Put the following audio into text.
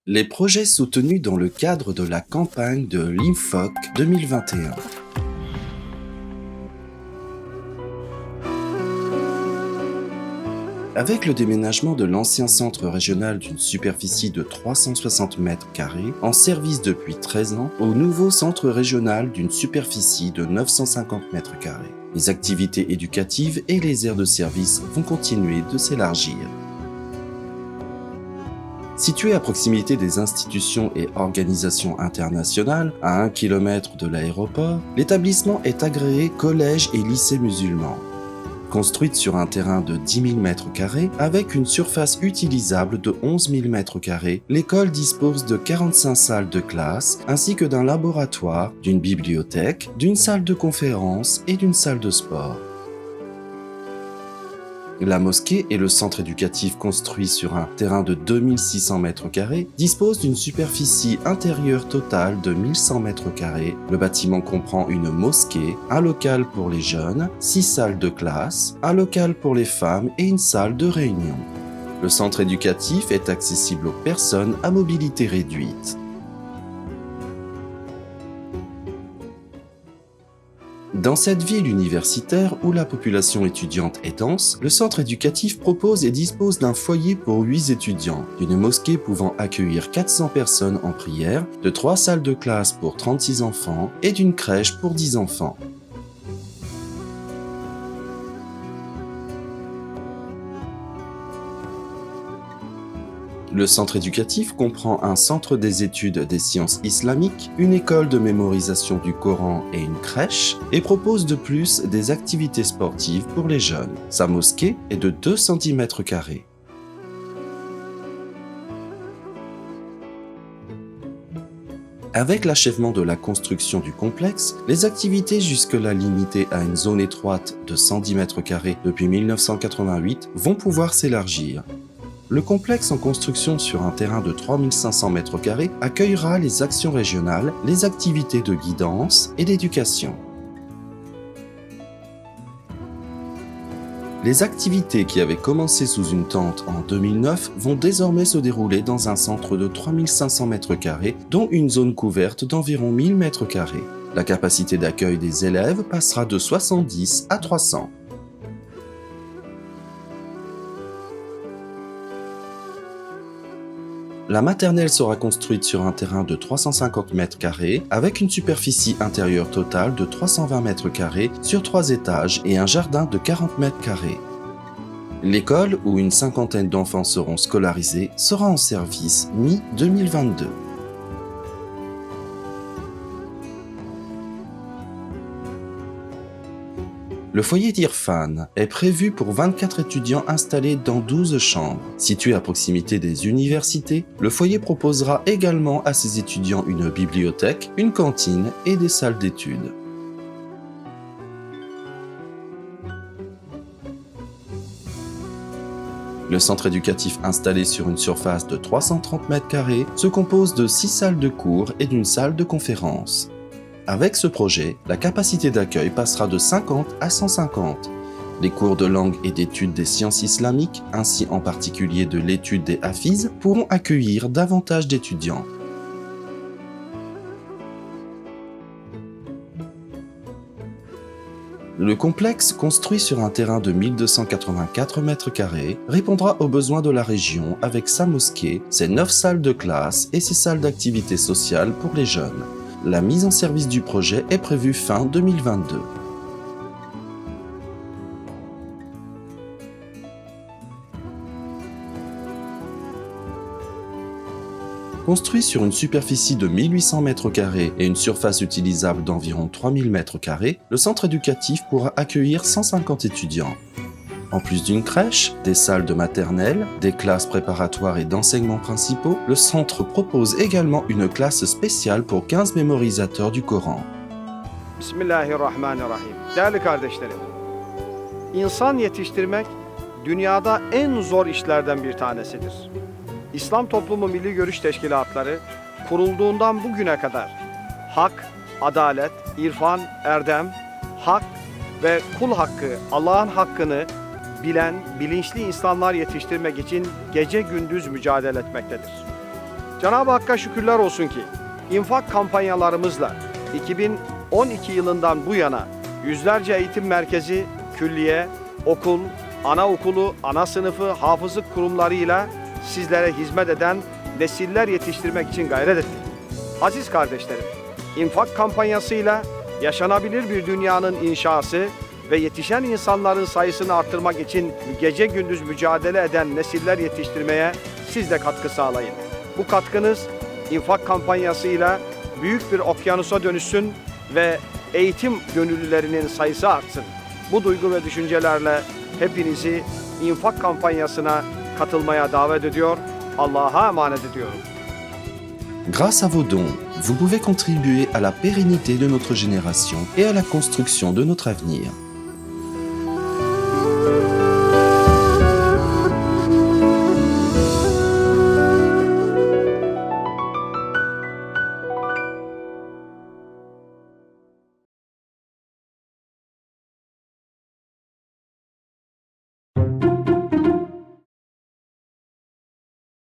Les projets soutenus dans le cadre de la campagne de l'INFOC 2021. Avec le déménagement de l'ancien centre régional d'une superficie de 360 m², en service depuis 13 ans, au nouveau centre régional d'une superficie de 950 m², les activités éducatives et les aires de service vont continuer de s'élargir. Situé à proximité des institutions et organisations internationales, à 1 km de l'aéroport, l'établissement est agréé collège et lycée musulman. Construite sur un terrain de 10 000 m², avec une surface utilisable de 11 000 m², l'école dispose de 45 salles de classe, ainsi que d'un laboratoire, d'une bibliothèque, d'une salle de conférence et d'une salle de sport. La mosquée et le centre éducatif construit sur un terrain de 2600 m², disposent d'une superficie intérieure totale de 1100 m². Le bâtiment comprend une mosquée, un local pour les jeunes, 6 salles de classe, un local pour les femmes et une salle de réunion. Le centre éducatif est accessible aux personnes à mobilité réduite. Dans cette ville universitaire où la population étudiante est dense, le centre éducatif propose et dispose d'un foyer pour 8 étudiants, d'une mosquée pouvant accueillir 400 personnes en prière, de 3 salles de classe pour 36 enfants et d'une crèche pour 10 enfants. Le centre éducatif comprend un centre des études des sciences islamiques, une école de mémorisation du Coran et une crèche, et propose de plus des activités sportives pour les jeunes. Sa mosquée est de 210 m². Avec l'achèvement de la construction du complexe, les activités jusque-là limitées à une zone étroite de 110 m² depuis 1988 vont pouvoir s'élargir. Le complexe en construction sur un terrain de 3500 m² accueillera les actions régionales, les activités de guidance et d'éducation. Les activités qui avaient commencé sous une tente en 2009 vont désormais se dérouler dans un centre de 3500 m², dont une zone couverte d'environ 1000 m². La capacité d'accueil des élèves passera de 70 à 300. La maternelle sera construite sur un terrain de 350 m² avec une superficie intérieure totale de 320 m² sur 3 étages et un jardin de 40 m². L'école, où une cinquantaine d'enfants seront scolarisés, sera en service mi-2022. Le foyer d'Irfan est prévu pour 24 étudiants installés dans 12 chambres. Situé à proximité des universités, le foyer proposera également à ses étudiants une bibliothèque, une cantine et des salles d'études. Le centre éducatif installé sur une surface de 330 m² se compose de 6 salles de cours et d'une salle de conférence. Avec ce projet, la capacité d'accueil passera de 50 à 150. Les cours de langue et d'études des sciences islamiques, ainsi en particulier de l'étude des hafizes, pourront accueillir davantage d'étudiants. Le complexe, construit sur un terrain de 1284 m², répondra aux besoins de la région avec sa mosquée, ses 9 salles de classe et ses salles d'activités sociales pour les jeunes. La mise en service du projet est prévue fin 2022. Construit sur une superficie de 1800 m² et une surface utilisable d'environ 3000 m², le centre éducatif pourra accueillir 150 étudiants. En plus d'une crèche, des salles de maternelle, des classes préparatoires et d'enseignements principaux, le centre propose également une classe spéciale pour 15 mémorisateurs du Coran. Bismillahirrahmanirrahim. Değerli kardeşlerim, insan yetiştirmek dünyada en zor işlerden bir tanesidir. İslam Toplumu Milli Görüş Teşkilatları kurulduğundan bugüne kadar hak, adalet, irfan, erdem, hak ve kul hakkı, Allah'ın hakkını bilen, bilinçli insanlar yetiştirmek için gece gündüz mücadele etmektedir. Cenab-ı Hakk'a şükürler olsun ki infak kampanyalarımızla 2012 yılından bu yana yüzlerce eğitim merkezi, külliye, okul, anaokulu, ana sınıfı, hafızlık kurumlarıyla sizlere hizmet eden nesiller yetiştirmek için gayret ettik. Aziz kardeşlerim, infak kampanyasıyla yaşanabilir bir dünyanın inşası ve yetişen insanların sayısını arttırmak için gece gündüz mücadele eden nesiller yetiştirmeye siz de katkı sağlayın. Bu katkınız infak kampanyasıyla büyük bir okyanusa dönüşsün ve eğitim gönüllülerinin sayısı artsın. Bu duygu ve düşüncelerle hepinizi infak kampanyasına katılmaya davet ediyor, Allah'a emanet ediyorum. Grâce à vos dons, vous pouvez contribuer à la pérennité de notre génération et à la construction de notre avenir.